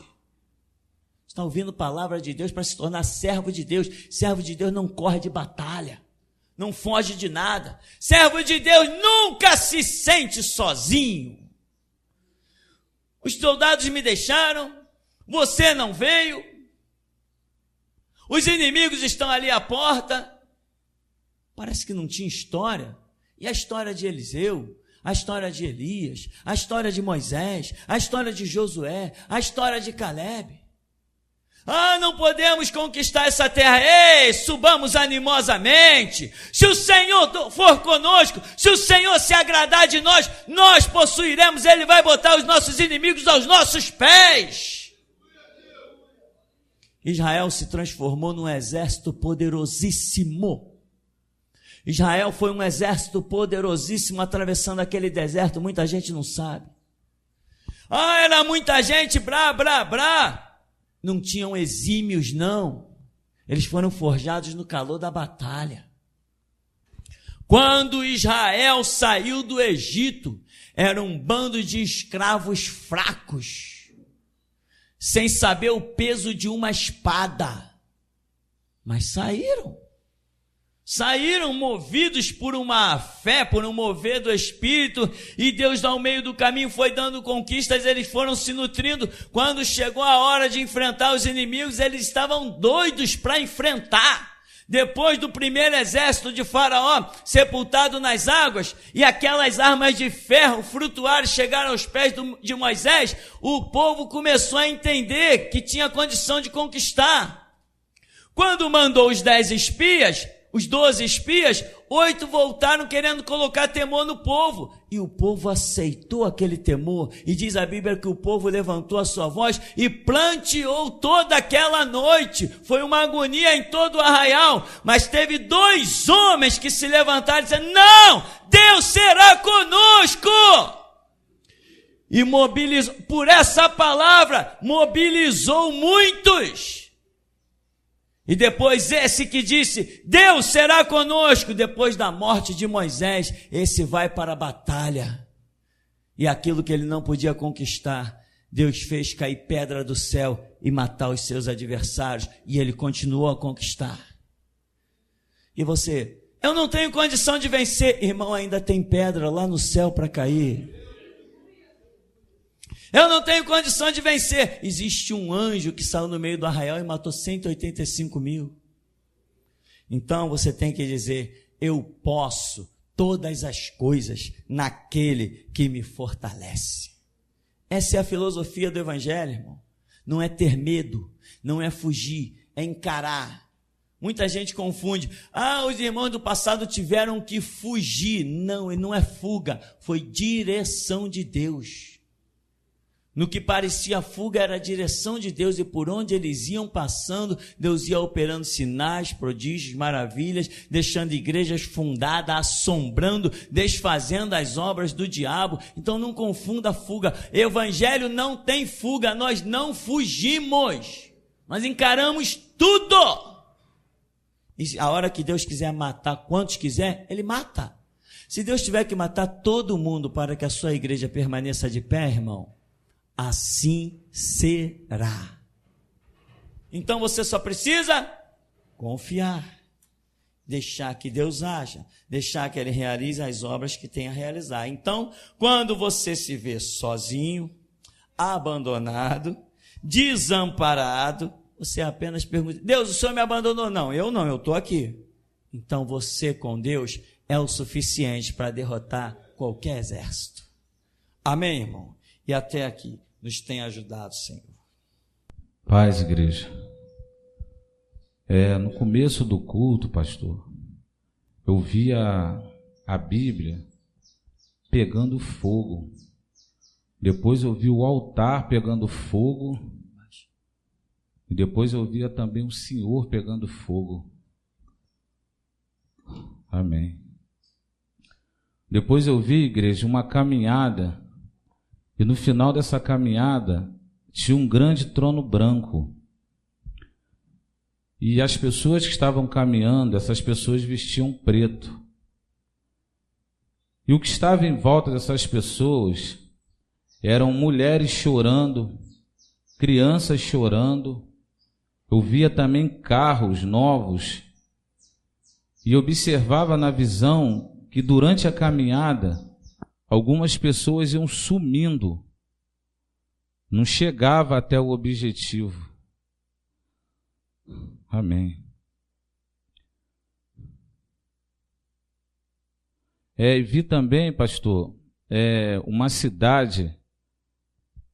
Está ouvindo palavra de Deus para se tornar servo de Deus. Servo de Deus não corre de batalha. Não foge de nada. Servo de Deus nunca se sente sozinho. Os soldados me deixaram, você não veio, os inimigos estão ali à porta. Parece que não tinha história. E a história de Eliseu, a história de Elias, a história de Moisés, a história de Josué, a história de Caleb. Ah, não podemos conquistar essa terra. Ei, subamos animosamente. Se o Senhor for conosco, se o Senhor se agradar de nós, nós possuiremos. Ele vai botar os nossos inimigos aos nossos pés. Israel se transformou num exército poderosíssimo. Israel foi um exército poderosíssimo atravessando aquele deserto. Muita gente não sabe. Ah, era muita gente, brá. Não tinham exímios, não. Eles foram forjados no calor da batalha. Quando Israel saiu do Egito, era um bando de escravos fracos, sem saber o peso de uma espada. Mas saíram movidos por uma fé, por um mover do Espírito, e Deus ao meio do caminho foi dando conquistas, eles foram se nutrindo. Quando chegou a hora de enfrentar os inimigos, eles estavam doidos para enfrentar. Depois do primeiro exército de Faraó sepultado nas águas, e aquelas armas de ferro flutuaram, chegaram aos pés de Moisés, o povo começou a entender que tinha condição de conquistar. Quando mandou os 10 espias, os 12 espias, 8 voltaram querendo colocar temor no povo. E o povo aceitou aquele temor. E diz a Bíblia que o povo levantou a sua voz e planteou toda aquela noite. Foi uma agonia em todo o arraial. Mas teve 2 homens que se levantaram e disseram: não, Deus será conosco. E mobilizou, por essa palavra, mobilizou muitos. E depois esse que disse: Deus será conosco, depois da morte de Moisés, esse vai para a batalha. E aquilo que ele não podia conquistar, Deus fez cair pedra do céu e matar os seus adversários, e ele continuou a conquistar. E você: eu não tenho condição de vencer. Irmão, ainda tem pedra lá no céu para cair. Eu não tenho condição de vencer. Existe um anjo que saiu no meio do arraial e matou 185 mil. Então você tem que dizer: eu posso todas as coisas naquele que me fortalece. Essa é a filosofia do Evangelho, irmão. Não é ter medo, não é fugir, é encarar. Muita gente confunde: ah, os irmãos do passado tiveram que fugir. Não, não é fuga, foi direção de Deus. No que parecia fuga era a direção de Deus, e por onde eles iam passando, Deus ia operando sinais, prodígios, maravilhas, deixando igrejas fundadas, assombrando, desfazendo as obras do diabo. Então não confunda fuga. Evangelho não tem fuga, nós não fugimos, nós encaramos tudo. E a hora que Deus quiser matar quantos quiser, Ele mata. Se Deus tiver que matar todo mundo para que a sua igreja permaneça de pé, irmão, assim será. Então você só precisa confiar, deixar que Deus haja, deixar que Ele realize as obras que tem a realizar. Então, quando você se vê sozinho, abandonado, desamparado, você apenas pergunta: Deus, o Senhor me abandonou? Não, eu estou aqui. Então você com Deus é o suficiente para derrotar qualquer exército. Amém, irmão? E até aqui nos tem ajudado, Senhor. Paz, igreja. No começo do culto, pastor, eu via a Bíblia pegando fogo. Depois eu vi o altar pegando fogo. E depois eu via também o Senhor pegando fogo. Amém. Depois eu vi, igreja, uma caminhada. E no final dessa caminhada tinha um grande trono branco. E as pessoas que estavam caminhando, essas pessoas vestiam preto. E o que estava em volta dessas pessoas eram mulheres chorando, crianças chorando. Eu via também carros novos. E observava na visão que durante a caminhada algumas pessoas iam sumindo, não chegava até o objetivo. Amém. E vi também, pastor, uma cidade,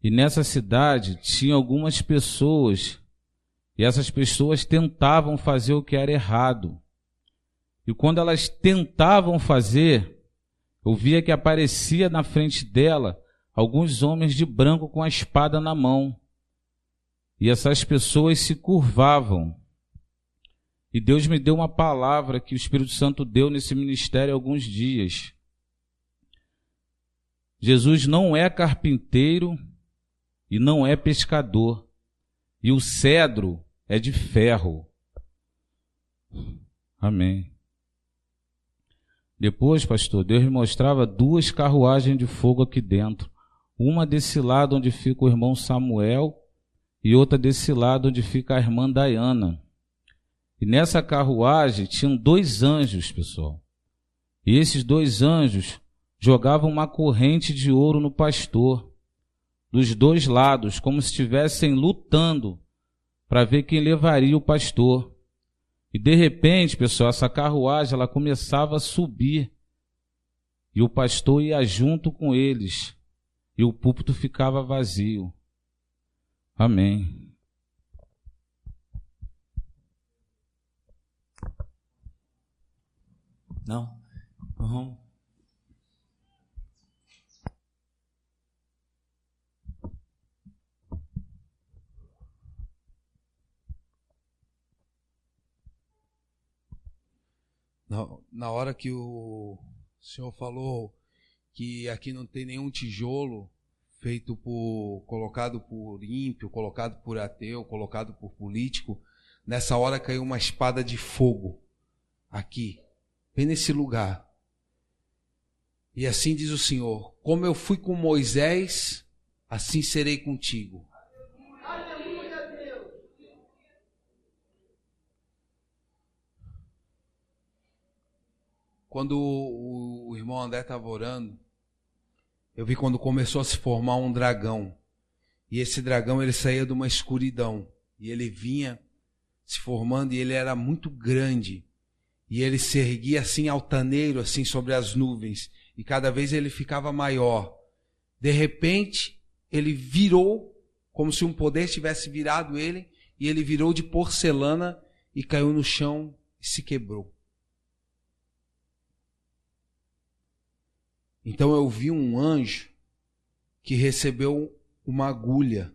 e nessa cidade tinha algumas pessoas, e essas pessoas tentavam fazer o que era errado. E quando elas tentavam fazer, eu via que aparecia na frente dela alguns homens de branco com a espada na mão. E essas pessoas se curvavam. E Deus me deu uma palavra que o Espírito Santo deu nesse ministério há alguns dias. Jesus não é carpinteiro e não é pescador. E o cedro é de ferro. Amém. Depois, pastor, Deus me mostrava 2 carruagens de fogo aqui dentro. Uma desse lado onde fica o irmão Samuel e outra desse lado onde fica a irmã Diana. E nessa carruagem tinham 2 anjos, pessoal. E esses 2 anjos jogavam uma corrente de ouro no pastor, dos 2 lados, como se estivessem lutando para ver quem levaria o pastor. E de repente, pessoal, essa carruagem ela começava a subir. E o pastor ia junto com eles. E o púlpito ficava vazio. Amém. Não? Uhum. Na hora que o senhor falou que aqui não tem nenhum tijolo colocado por ímpio, colocado por ateu, colocado por político, nessa hora caiu uma espada de fogo aqui, bem nesse lugar. E assim diz o Senhor: como eu fui com Moisés, assim serei contigo. Quando o irmão André estava orando, eu vi quando começou a se formar um dragão. E esse dragão, ele saía de uma escuridão. E ele vinha se formando e ele era muito grande. E ele se erguia assim altaneiro, assim sobre as nuvens. E cada vez ele ficava maior. De repente, ele virou, como se um poder tivesse virado ele. E ele virou de porcelana e caiu no chão e se quebrou. Então eu vi um anjo que recebeu uma agulha.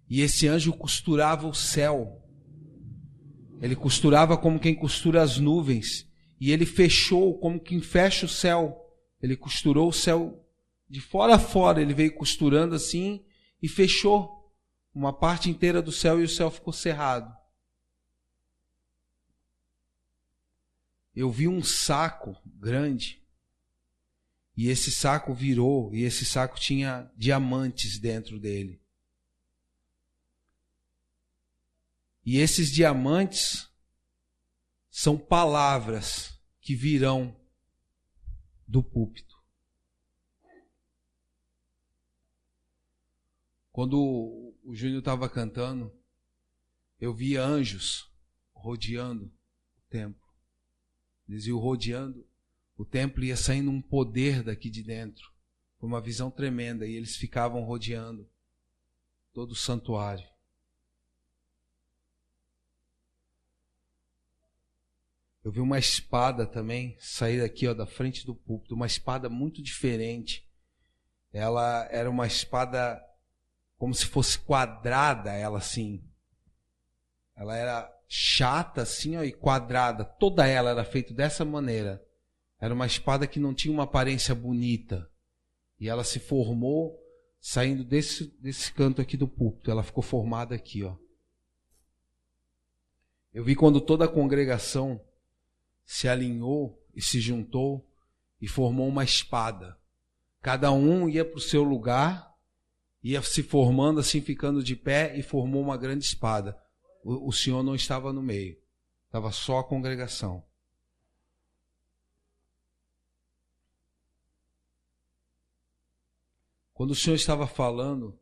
E esse anjo costurava o céu. Ele costurava como quem costura as nuvens. E ele fechou como quem fecha o céu. Ele costurou o céu de fora a fora. Ele veio costurando assim e fechou uma parte inteira do céu e o céu ficou cerrado. Eu vi um saco grande. E esse saco virou. E esse saco tinha diamantes dentro dele. E esses diamantes são palavras que virão do púlpito. Quando o Júnior estava cantando, eu vi anjos rodeando o templo. Eles iam rodeando o templo e ia saindo um poder daqui de dentro. Foi uma visão tremenda e eles ficavam rodeando todo o santuário. Eu vi uma espada também sair aqui, ó, da frente do púlpito, uma espada muito diferente. Ela era uma espada como se fosse quadrada, ela assim. Ela era chata assim, ó, e quadrada. Toda ela era feita dessa maneira. Era uma espada que não tinha uma aparência bonita. E ela se formou saindo desse canto aqui do púlpito. Ela ficou formada aqui, ó. Eu vi quando toda a congregação se alinhou e se juntou e formou uma espada. Cada um ia para o seu lugar, ia se formando assim, ficando de pé e formou uma grande espada. O Senhor não estava no meio, estava só a congregação. Quando o Senhor estava falando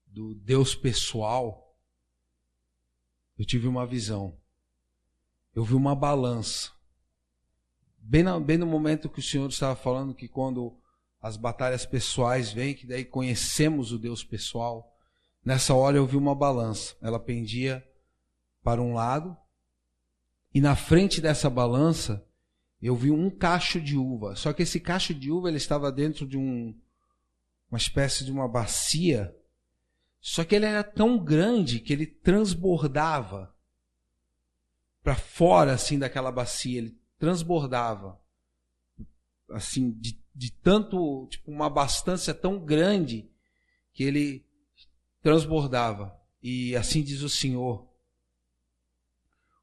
do Deus pessoal, eu tive uma visão. Eu vi uma balança. Bem no momento que o Senhor estava falando que quando as batalhas pessoais vêm, que daí conhecemos o Deus pessoal, nessa hora eu vi uma balança. Ela pendia para um lado e na frente dessa balança eu vi um cacho de uva. Só que esse cacho de uva ele estava dentro de uma espécie de uma bacia. Só que ele era tão grande que ele transbordava para fora assim daquela bacia, ele transbordava assim de tanto, tipo, uma abastância tão grande que ele transbordava. E assim diz o Senhor: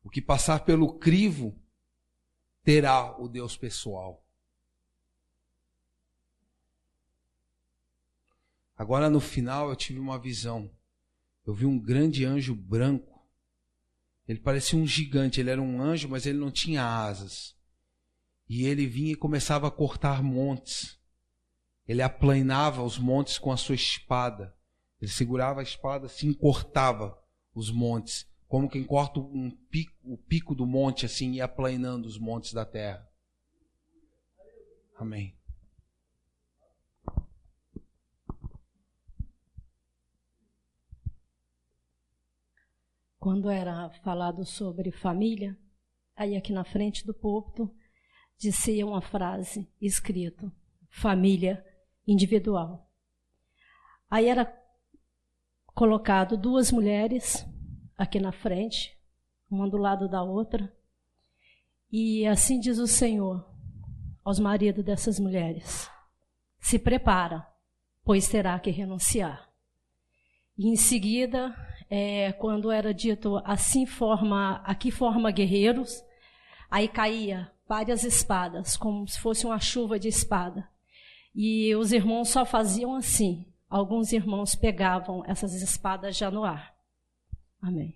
o que passar pelo crivo terá o Deus pessoal. Agora no final eu tive uma visão. Eu vi um grande anjo branco. Ele parecia um gigante, ele era um anjo, mas ele não tinha asas. E ele vinha e começava a cortar montes. Ele aplanava os montes com a sua espada. Ele segurava a espada assim e cortava os montes. Como quem corta o pico do monte assim e ia aplanando os montes da terra. Amém. Quando era falado sobre família, aí aqui na frente do púlpito, dizia uma frase escrita: família individual. Aí era colocado duas mulheres aqui na frente, uma do lado da outra, e assim diz o Senhor aos maridos dessas mulheres: se prepara, pois terá que renunciar. E em seguida, quando era dito aqui forma guerreiros, aí caía várias espadas, como se fosse uma chuva de espada. E os irmãos só faziam assim. Alguns irmãos pegavam essas espadas já no ar. Amém.